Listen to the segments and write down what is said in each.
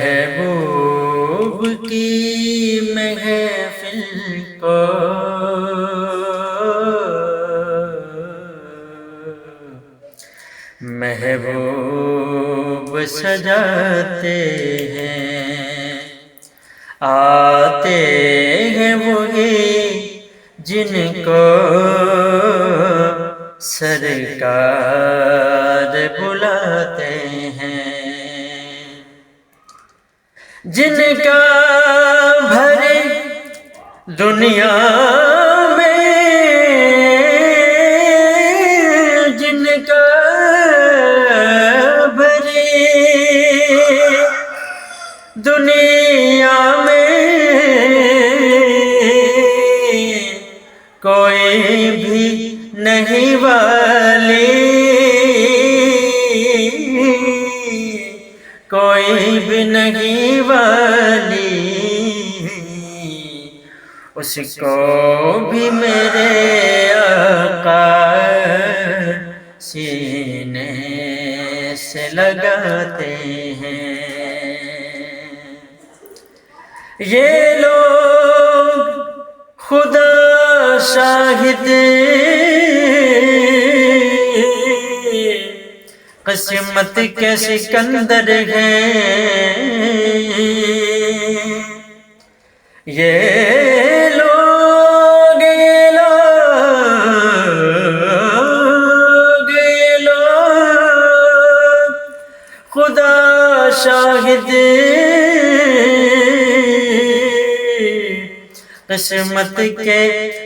محبوب کی محفل کو محبوب سجاتے ہیں، آتے ہیں وہی جن کو سرکار بلاتے ہیں، جن کا بھرے دنیا میں، جن کا بھرے دنیا میں کوئی بھی نہیں والی، کوئی بھی نہیں والی، اس کو بھی میرے آقا سینے سے لگاتے ہیں۔ یہ لوگ خدا شاہد قسمت کے سکندر ہیں، یہ لوگ خدا شاہد قسمت کے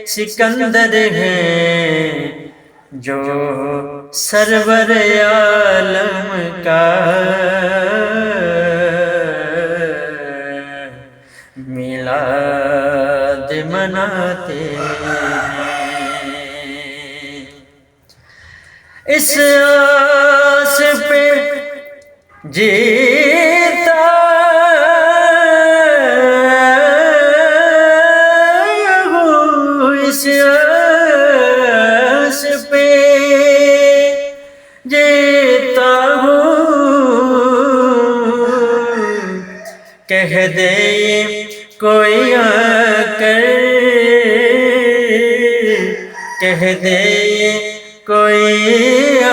سکندر ہیں، جو سرور عالم کا میلاد مناتے ہیں۔ اس آس پہ جیتا ہوں، اس آس پہ جیتا ہوں، کہہ دے کوئی آ کر، کہہ دے کوئی آ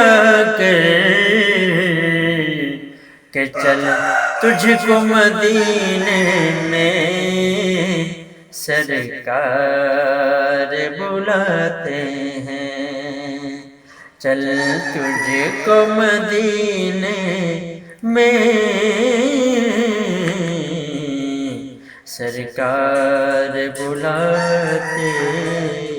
کر کہ چل تجھ کو مدینے میں سرکار بلاتے ہیں، چل تجھ کو مدینے میں سرکار بلاتے ہیں۔